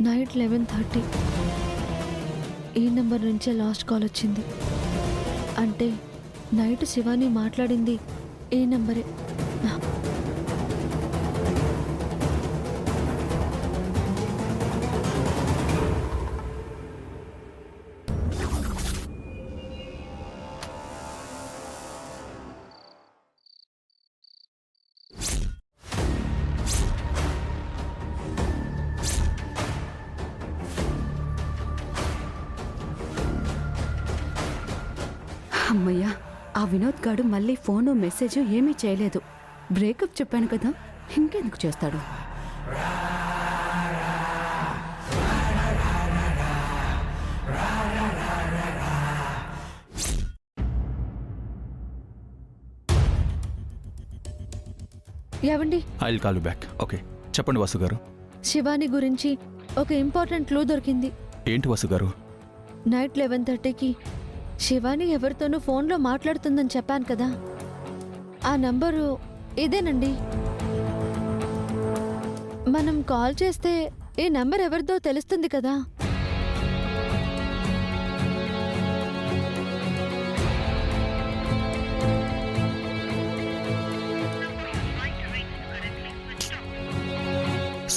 Night 11:30 ఈ number నుంచే last call వచ్చింది. అంటే నైట్ శివాని మాట్లాడింది ఈ నెంబరే. అమ్మయ్యా, ఆ వినోద్ గాడు మళ్ళీ ఫోను మెసేజ్ ఏమీ చేయలేదు. బ్రేకప్ చెప్పాను కదా, ఇంకెందుకు చేస్తాడు? ఏవండి, I will call you back. Okay, చెప్పండి వాసు గారు. శివాని గురించి ఒక ఇంపార్టెంట్ క్లూ దొరికింది. ఏంటి వాసు గారు? నైట్ 11:30కి శివాని ఎవరితోనూ ఫోన్లో మాట్లాడుతుందని చెప్పాను కదా, ఆ నంబరు ఇదేనండి. మనం కాల్ చేస్తే ఈ నంబర్ ఎవరిదో తెలుస్తుంది కదా.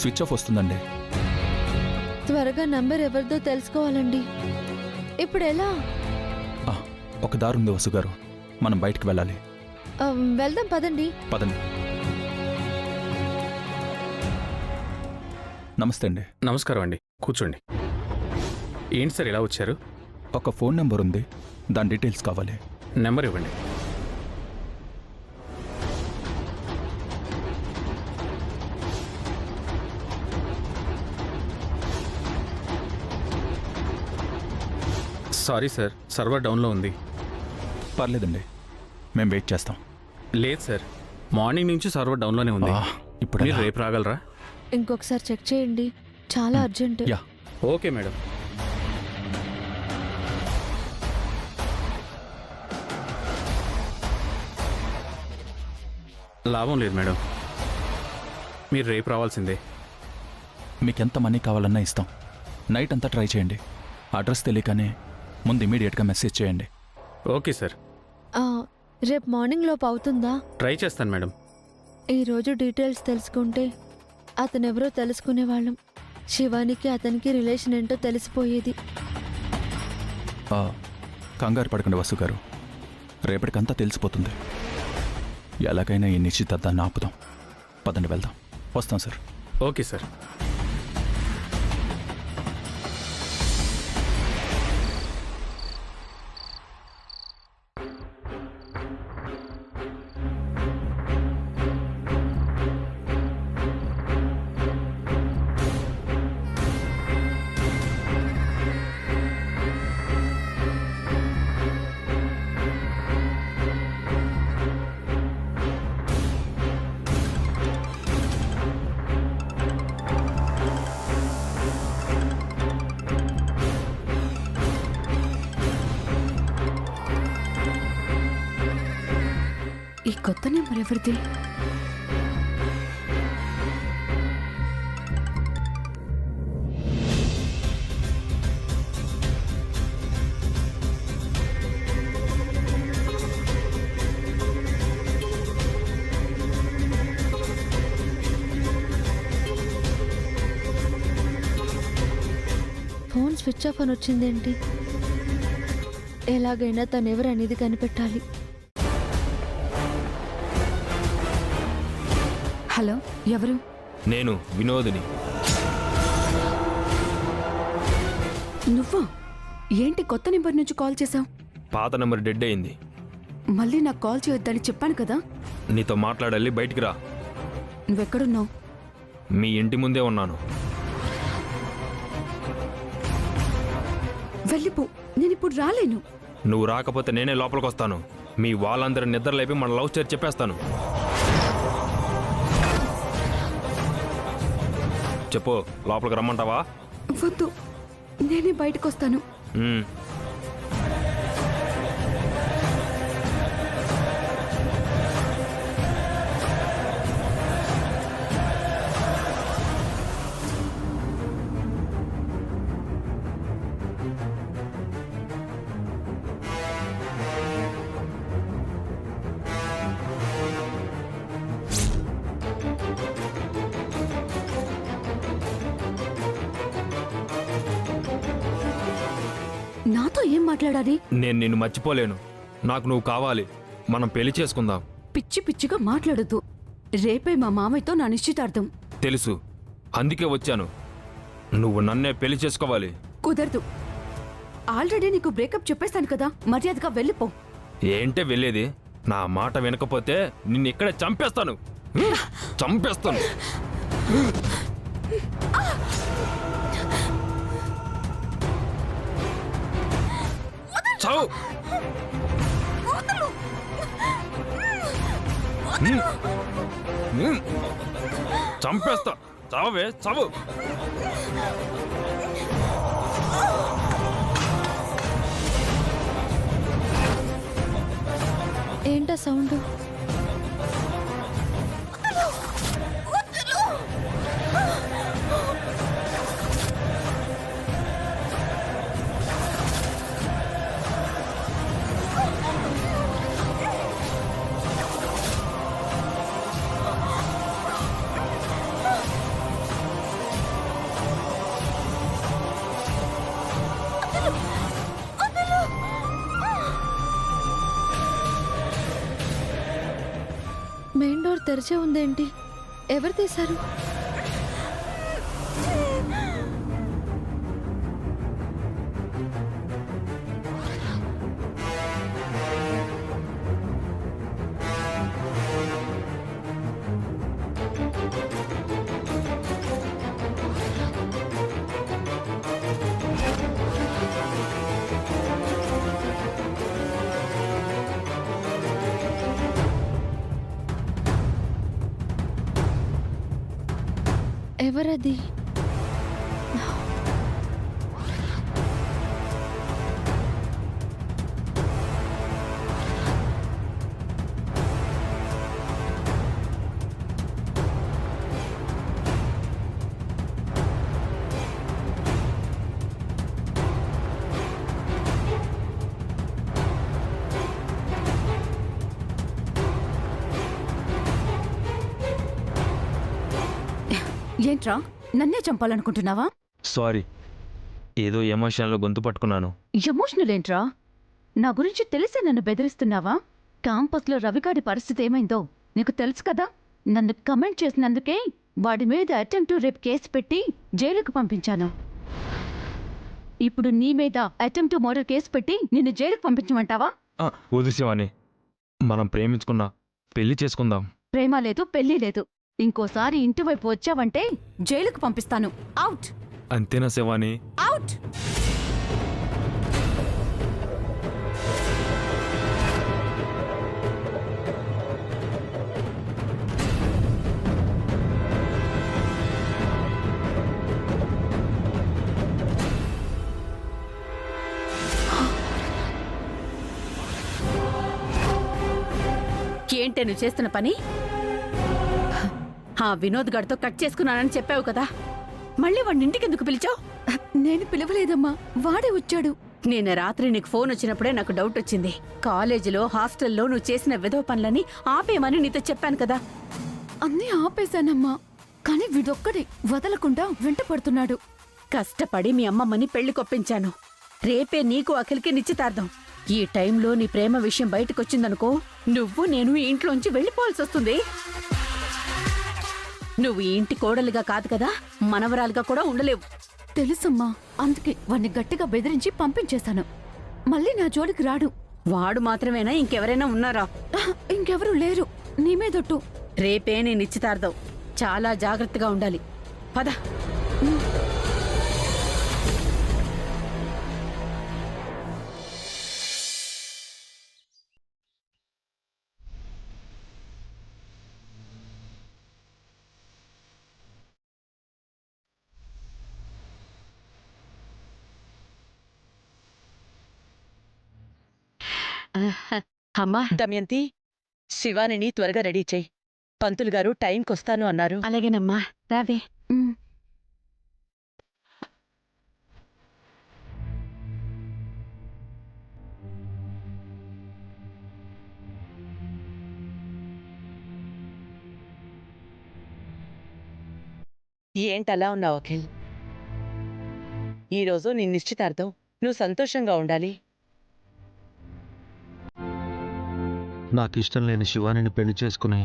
స్విచ్ ఆఫ్ వస్తుందండి. త్వరగా నంబర్ ఎవరిదో తెలుసుకోవాలండి. ఇప్పుడు ఎలా? ఒక దారి ఉంది వాసు గారు, మనం బయటికి వెళ్ళాలి. వెళ్దాం పదండి. పదండి. నమస్తే అండి. నమస్కారం అండి, కూర్చోండి. ఏంటి సార్ ఇలా వచ్చారు? ఒక ఫోన్ నెంబర్ ఉంది, దాని డీటెయిల్స్ కావాలి. నెంబర్ ఇవ్వండి. సారీ సార్, సర్వర్ డౌన్లో ఉంది. పర్లేదండి, మేము వెయిట్ చేస్తాం. లేదు సార్, మార్నింగ్ నుంచి సర్వర్ డౌన్లోనే ఉంది. ఇప్పుడు మీరు రేపు రాగలరా? ఇంకొకసారి చెక్ చేయండి, చాలా అర్జెంట్. Yeah, okay madam. లాభం లేదు మేడం, మీరు రేపు రావాల్సిందే. మీకు ఎంత మనీ కావాలన్నా ఇస్తాం. నైట్ అంతా ట్రై చేయండి. అడ్రస్ తెలియకనే ముందు ఇమీడియట్గా మెసేజ్ చేయండి. Okay sir. రేపు మార్నింగ్ లోపు అవుతుందా? ట్రై చేస్తాను మేడం. ఈరోజు డీటెయిల్స్ తెలుసుకుంటే అతనెవరో తెలుసుకునేవాళ్ళం. శివానికి అతనికి రిలేషన్ ఏంటో తెలిసిపోయేది. కంగారు పడకండి వాసు గారు, రేపటికంతా తెలిసిపోతుంది. ఎలాగైనా ఈ నిశ్చితార్థాన్ని ఆపుదాం. పదండి, వెళ్దాం. వస్తాం సార్. Okay sir. ఈ కొత్త నెంబర్ ఎవరిది? ఫోన్ స్విచ్ ఆఫ్ అని వచ్చిందేంటి? ఎలాగైనా తనెవరు అనేది కనిపెట్టాలి. హలో, ఎవరు? నేను వినోద్ని. నువ్వా? ఏంటి కొత్త నెంబర్ నుంచి కాల్ చేశావు? పాత నెంబర్ డెడ్ అయింది. మళ్ళీ నాకు కాల్ చేయొద్దని చెప్పాను కదా. నీతో మాట్లాడాలి, బయటికి రా. నువ్వెక్కడున్నావు? మీ ఇంటి ముందే ఉన్నాను. వెళ్ళిపో, నేను ఇప్పుడు రాలేను. నువ్వు రాకపోతే నేనే లోపలికి వస్తాను. మీ వాళ్ళందరూ నిద్రలేపి మన లవ్ స్టోరీ చెప్పేస్తాను. చెప్పు, లోపలికి రమ్మంటావా? వద్దు, నేనే బయటకు వస్తాను. నాతో ఏం మాట్లాడాలి? నేను నిన్ను మర్చిపోలేను. నాకు నువ్వు కావాలి. మనం పెళ్లి చేసుకుందాం. పిచ్చి పిచ్చిగా మాట్లాడొద్దు. రేపే మా మామయ్యతో నా నిశ్చితార్థం. తెలుసు, అందుకే వచ్చాను. నువ్వు నన్నే పెళ్లి చేసుకోవాలి. కుదరదు. ఆల్రెడీ నీకు బ్రేకప్ చెప్పేస్తాను కదా, మర్యాదగా వెళ్ళిపో. ఏంటే వెళ్ళేది? నా మాట వినకపోతే నిన్ను ఇక్కడే చంపేస్తాను. చంపేస్తాను. చావు. చంపేస్తా. చావే, చావు. ఏంటా సౌండ్? మెయిన్ డోర్ తెరిచే ఉందేంటి? ఎవరు తీశారు? ఎవరది? ఏంట్రా, నన్నే చంపాలనుకుంటున్నావా? సారీ, ఏదో ఎమోషన్లో గొంతు పట్టుకున్నాను. ఎమోషనల్ ఏంట్రా? నా గురించి తెలిసే నన్ను బెదిరిస్తున్నావా? క్యాంపస్లో రవిగాడి పరిస్థితి ఏమైందో నీకు తెలుసు కదా. నన్ను కమెంట్ చేసినందుకే వాడి మీద అటెంప్ట్ రేప్ కేసు పెట్టి జైలుకు పంపించాను. ఇప్పుడు నీ మీద అటెంప్ట్ మర్డర్ కేసు పెట్టి నిన్ను జైలుకు పంపించమంటావా? వద్దు శివాని, మనం ప్రేమించుకున్నా, పెళ్లి చేసుకుందాం. ప్రేమ లేదు, పెళ్లి లేదు. ఇంకోసారి ఇంటి వైపు వచ్చావంటే జైలుకు పంపిస్తాను. అవుట్. అంతేనా శివాని? అవుట్. ఏంటే నువ్వు చేస్తున్న పని? ఆ వినోద్ గడితో కట్ చేసుకున్నానని చెప్పావు కదా, మళ్ళీ వాడిని ఇంటికి ఎందుకు పిలిచావు? నేను పిలవలేదమ్మా, వాడే వచ్చాడు. నిన్న రాత్రి నీకు ఫోన్ వచ్చినప్పుడే నాకు డౌట్ వచ్చింది. కాలేజీలో హాస్టల్లో నువ్వు చేసిన విధవ పనులని ఆపేయమని నీతో చెప్పాను కదా. అన్నీ ఆపేశానమ్మా, కానీ వీడొక్కడే వదలకుండా వెంట పడుతున్నాడు. కష్టపడి మీ అమ్మమ్మని పెళ్లి కొప్పించాను. రేపే నీకు అఖిల్కి నిశ్చితార్థం. ఈ టైంలో నీ ప్రేమ విషయం బయటకొచ్చిందనుకో, నువ్వు నేను ఈ ఇంట్లోంచి వెళ్ళిపోవాల్సి వస్తుంది. నువ్వు ఈ ఇంటి కోడలిగా కాదు కదా, మనవరాలుగా కూడా ఉండలేవు. తెలుసమ్మా, అందుకే వాణ్ణి గట్టిగా బెదిరించి పంపించేశాను. మళ్ళీ నా జోలికి రాడు. వాడు మాత్రమేనా, ఇంకెవరైనా ఉన్నారా? ఇంకెవరూ లేరు. నీ మీదొట్టు. రేపే నీ నిశ్చితార్థం. చాలా జాగ్రత్తగా ఉండాలి. పద. అమ్మా దమయంతి, శివానిని త్వరగా రెడీ చెయ్యి. పంతులు గారు టైంకొస్తాను అన్నారు. అలాగేనమ్మా, రావే. ఉమ్. ఏంటలా ఉన్నావు అఖిల్? ఈరోజు నీ నిశ్చితార్థం. నువ్వు సంతోషంగా ఉండాలి. నాకు ఇష్టం లేని శివానిని పెళ్లి చేసుకుని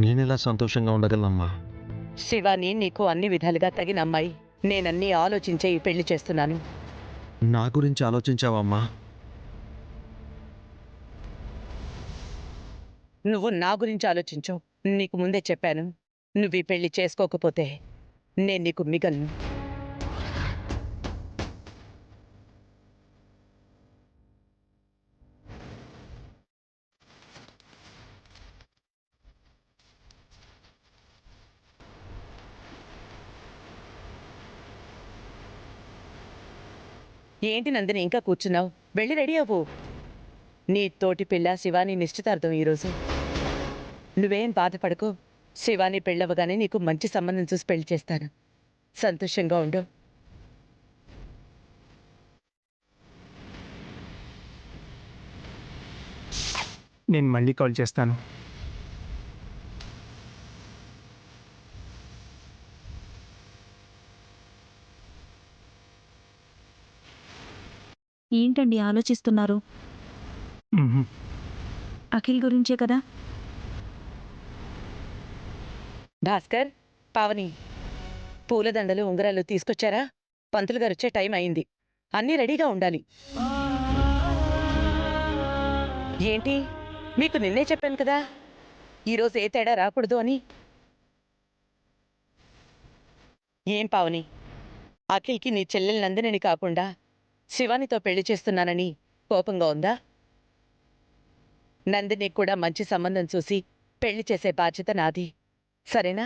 నేనెలా సంతోషంగా ఉండగలనమ్మా? శివాని నీకు అన్ని విధాలుగా తగిన అమ్మాయి. నేనన్నీ ఆలోచించే ఈ పెళ్లి చేస్తున్నాను. నా గురించి ఆలోచించావమ్మా? నువ్వు నా గురించి ఆలోచించు. నీకు ముందే చెప్పాను, నువ్వు ఈ పెళ్లి చేసుకోకపోతే నేను నీకు మిగలను. ఏంటి నందిని ఇంకా కూర్చున్నావు? వెళ్ళి రెడీ అవ్వు. నీ తోటి పిల్ల శివాని నిశ్చితార్థం ఈరోజు. నువ్వేం బాధపడకు. శివాని పెళ్ళవగానే నీకు మంచి సంబంధం చూసి పెళ్లి చేస్తాను. సంతోషంగా ఉండు. నేను మళ్ళీ కాల్ చేస్తాను. ఏంటండి ఆలోచిస్తున్నారు? మ్మ్. అఖిల్ గురించే కదా. భాస్కర్, పావని, పూలదండలు ఉంగరాలు తీసుకొచ్చారా? పంతులు గారు వచ్చే టైం అయింది. అన్నీ రెడీగా ఉండాలి. ఏంటి, మీకు నిన్నే చెప్పాను కదా ఈరోజు ఏ తేడా రాకూడదు అని. ఏం పావని, అఖిల్కి నీ చెల్లెలు నందినిని కాకుండా శివానితో పెళ్లి చేస్తున్నానని కోపంగా ఉందా? నందినికి కూడా మంచి సంబంధం చూసి పెళ్లి చేసే బాధ్యత నాది, సరేనా?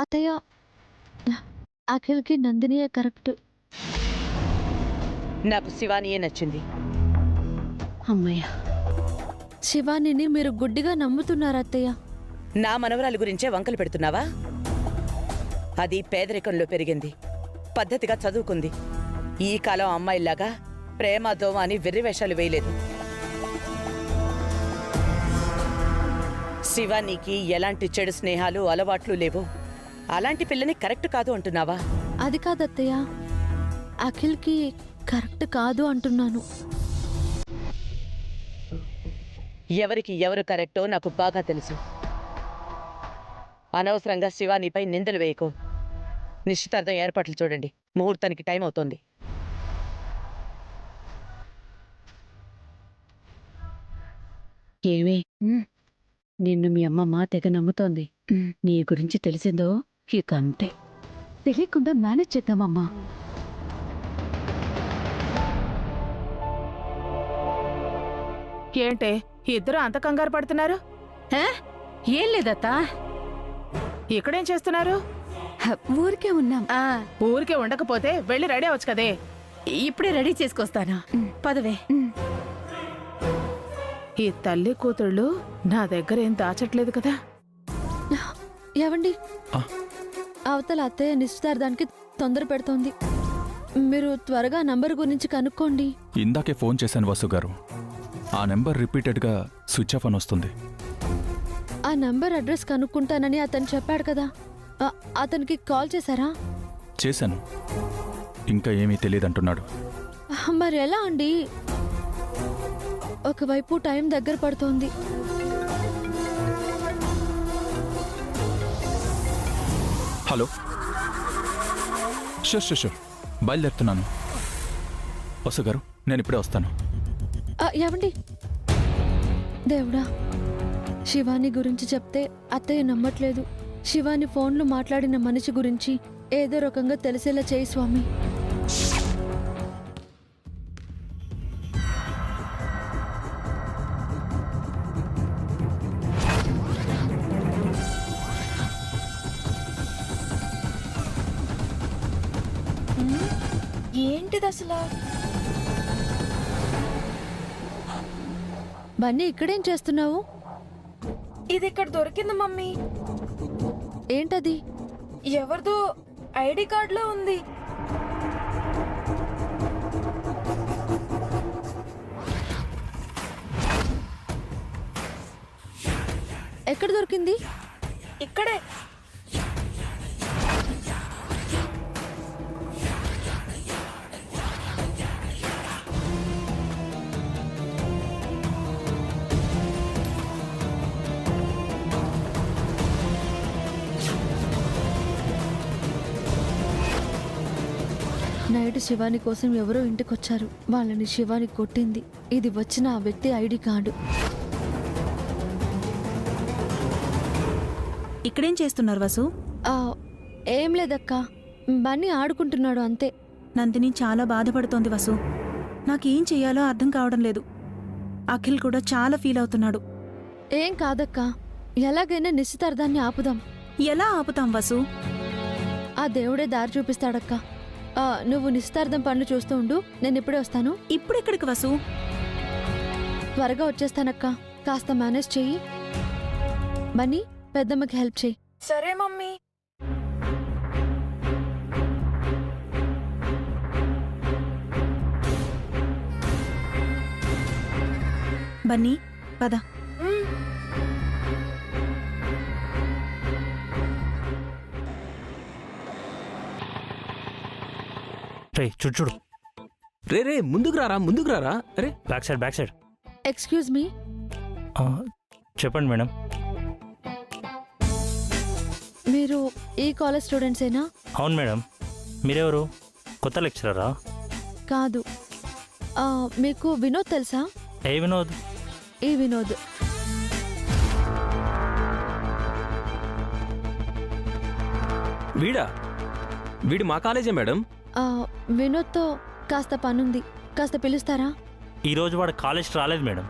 అత్తయ్య, అఖిల్కి నందినియే కరెక్ట్. నాకు శివానియే నచ్చింది. అమ్మయ్య, శివానిని మీరు గుడ్డిగా నమ్ముతున్నారు అత్తయ్య. నా మనవరాలి గురించే వంకలు పెడుతున్నావా? అది పేదరికంలో పెరిగింది, పద్ధతిగా చదువుకుంది. ఈ కాలం అమ్మాయిల్లాగా ప్రేమ దోమ అని వెర్రివేషాలు వేయలేదు. శివానికి ఎలాంటి చెడు స్నేహాలు అలవాట్లు లేవు. అలాంటి పిల్లని కరెక్ట్ కాదు అంటున్నావా? అది కాదు అత్తయ్య, అఖిల్కి కరెక్ట్ కాదు అంటున్నాను. ఎవరికి ఎవరు కరెక్టో నాకు బాగా తెలుసు. అనవసరంగా శివానిపై నిందలు వేయకు. నిశ్చితార్థం ఏర్పాట్లు చూడండి, ముహూర్తానికి టైం అవుతోంది. ఏమే, నిన్ను మీ అమ్మమ్మ తెగ నమ్ముతోంది. నీ గురించి తెలిసిందో ఇక అంతే. తెలియకుండా మేనేజ్ చేద్దామమ్మా. ఏంటే ఇద్దరు అంత కంగారు పడుతున్నారు? ఏం లేదత్తా. ఇక్కడేం చేస్తున్నారు? ఊరికే ఉన్నాం. ఊరికే ఉండకపోతే వెళ్ళి రెడీ అవచ్చు కదే. ఇప్పుడే రెడీ చేసుకొస్తాను, పదవే. ఈ తల్లి కూతుళ్ళు నా దగ్గర ఏం దాచట్లేదు కదా. ఏవండి, ఆ. అవతల అత్తయ్య నిశ్చితార్థానికి తొందర పెడుతోంది. మీరు త్వరగా నంబర్ గురించి కనుక్కోండి. ఇందాకే ఫోన్ చేశాను వసు గారు. ఆ నెంబర్ రిపీటెడ్గా స్విచ్ ఆఫ్ అని వస్తుంది. ఆ నంబర్ అడ్రస్ కనుక్కుంటానని అతను చెప్పాడు కదా, అతనికి కాల్ చేశారా? చేశాను, ఇంకా ఏమీ తెలియదంటున్నాడు. మరి ఎలా అండి? ఒకవైపు టైం దగ్గర పడుతోంది. హలో, షూర్ బయలుదేరుతున్నాను. వసు గారు, నేను ఇప్పుడే వస్తాను. ఏవండి, దేవుడా, శివాని గురించి చెప్తే అత్తయ్య నమ్మట్లేదు. శివాని ఫోన్లో మాట్లాడిన మనిషి గురించి ఏదో రకంగా తెలిసేలా చేయి స్వామి. ఏంటిది అసలు? బన్నీ, ఇక్కడేం చేస్తున్నావు? ఇది ఇక్కడ దొరికింది మమ్మీ. ఏంటది? ఎవరిదో ఐడి కార్డులో ఉంది. ఎక్కడ దొరికింది? ఇక్కడే నైట్ శివాని కోసం ఎవరో ఇంటికొచ్చారు. వాళ్ళని శివాని కొట్టింది. ఇది వచ్చిన ఆ వ్యక్తి ఐడి కార్డు. ఇక్కడేం చేస్తున్నారు వసు? ఆ, ఏం లేదక్కా, బన్నీ ఆడుకుంటున్నాడు అంతే. నందిని చాలా బాధపడుతోంది వసు. నాకేం చెయ్యాలో అర్థం కావడం లేదు. అఖిల్ కూడా చాలా ఫీల్ అవుతున్నాడు. ఏం కాదక్కా, ఎలాగైనా నిశ్చితార్థాన్ని ఆపుదాం. ఎలా ఆపుతాం వసు? ఆ దేవుడే దారి చూపిస్తాడక్కా. నువ్వు నిశ్చితార్థం పనులు చూస్తూ ఉండు, నేను ఇప్పుడే వస్తాను. ఇప్పుడెక్కడికి వసు? త్వరగా వచ్చేస్తానక్కా, కాస్త మేనేజ్ చెయ్యి. బన్నీ, పెద్దమ్మకి హెల్ప్ చెయ్యి. సరే మమ్మీ. బన్నీ పద. రే చూడు. రే ముందుకు రారా. అరే బ్యాక్ సైడ్. ఎక్స్క్యూజ్ మీ, చెప్పండి మేడం. మీరు ఈ కాలేజ్ స్టూడెంట్సేనా? అవును మేడం. మీరెవరు? కొత్త లెక్చరరా? కాదు. మీకు వినోద్ తెలుసా? ఏ వినోద్? ఈ వినోద్. వీడు మా కాలేజే మేడం. వినోద్తో కాస్త పనుంది, కాస్త పిలుస్తారా? ఈరోజు వాడు కాలేజ్ రాలేదు మేడం.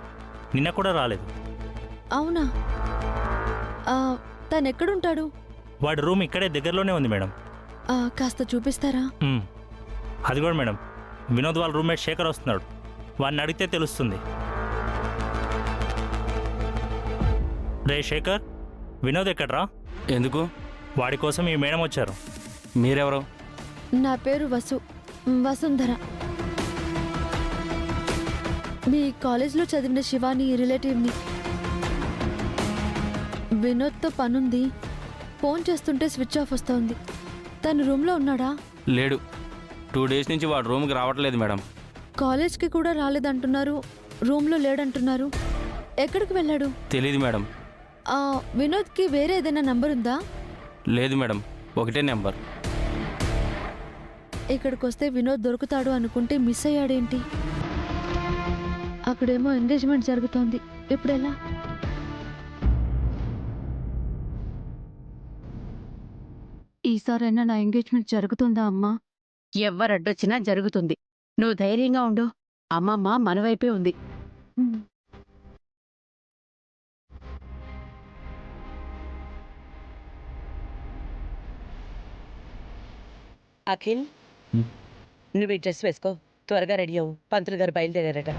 నిన్న కూడా రాలేదు. అవునా? తను ఎక్కడుంటాడు? వాడి రూమ్ ఇక్కడే దగ్గరలోనే ఉంది మేడం. కాస్త చూపిస్తారా? అది కూడా మేడం, వినోద్ వాళ్ళ రూమ్మేట్ శేఖర్ వస్తున్నాడు. వాడిని అడిగితే తెలుస్తుంది. రే శేఖర్, వినోద్ ఎక్కడ్రా? ఎందుకు? వాడి కోసం ఈ మేడం వచ్చారు. మీరెవరు? నా పేరు వసుంధర. మీ కాలేజ్లో చదివిన శివాని రిలేటివ్ని. వినోద్తో పనుంది, ఫోన్ చేస్తుంటే స్విచ్ ఆఫ్ వస్తోంది. తను రూమ్లో ఉన్నాడా? లేడు. 2 days నుంచి వాడు రూమ్కి రావట్లేదు మేడం. కాలేజ్కి కూడా రాలేదంటున్నారు, రూమ్లో లేడంటున్నారు. ఎక్కడికి వెళ్ళాడు? తెలీదు మేడం. వినోద్కి వేరే ఏదైనా నంబర్ ఉందా? లేదు మేడం, ఒకటే నెంబర్. ఇక్కడికి వస్తే వినోద్ దొరుకుతాడు అనుకుంటే మిస్ అయ్యాడేంటి? అక్కడేమో ఎంగేజ్మెంట్ జరుగుతోంది, ఇప్పుడెలా? ఈసారైనా నా ఎంగేజ్మెంట్ జరుగుతుందా అమ్మా? ఎవ్వరడ్డొచ్చినా జరుగుతుంది. నువ్వు ధైర్యంగా ఉండు. అమ్మమ్మ మన వైపే ఉంది. అఖిల్, నువ్వు ఈ డ్రెస్ వేసుకో, త్వరగా రెడీ అవ్వు. పంతులు గారు బయలుదేరారట.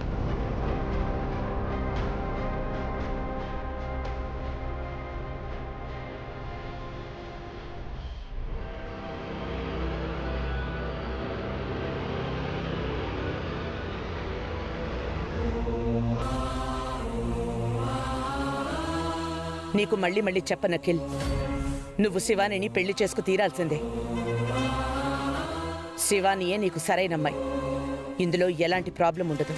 నీకు మళ్ళీ మళ్ళీ చెప్పను అఖిల్, నువ్వు శివానిని పెళ్లి చేసుకు తీరాల్సిందే. శివానియే నీకు సరైన అమ్మాయి. ఇందులో ఎలాంటి ప్రాబ్లం ఉండదు.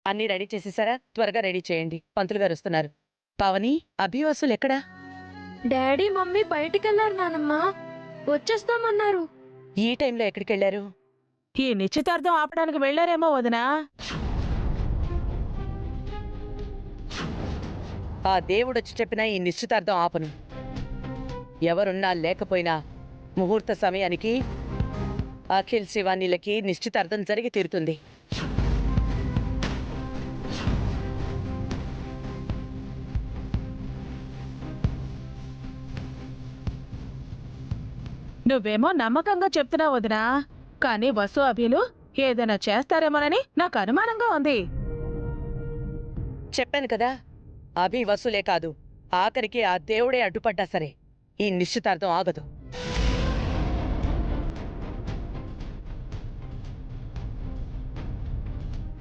అన్నీ రెడీ చేసేసారా? త్వరగా రెడీ చేయండి, పంతులు గారు వస్తున్నారు. పావని, అభివాసులు ఎక్కడా? డాడీ మమ్మీ బయటికెళ్ళారు నానమ్మ, వచ్చేస్తామన్నారు. ఈ టైంలో ఎక్కడికి వెళ్ళారు? ఈ నిశ్చితార్థం ఆపడానికి వెళ్ళారేమో వదినా. ఆ దేవుడొచ్చి చెప్పినా ఈ నిశ్చితార్థం ఆపను. ఎవరున్నా లేకపోయినా ముహూర్త సమయానికి అఖిల్ శివానీలకి నిశ్చితార్థం జరిగి తీరుతుంది. నువ్వేమో నమ్మకంగా చెప్తున్నావు వదినా, కానీ వసు అభిలు ఏదైనా చేస్తారేమోనని నాకు అనుమానంగా ఉంది. చెప్పాను కదా, అభి వసూలే కాదు, ఆఖరికి ఆ దేవుడే అడ్డుపడ్డా సరే ఈ నిశ్చితార్థం ఆగదు.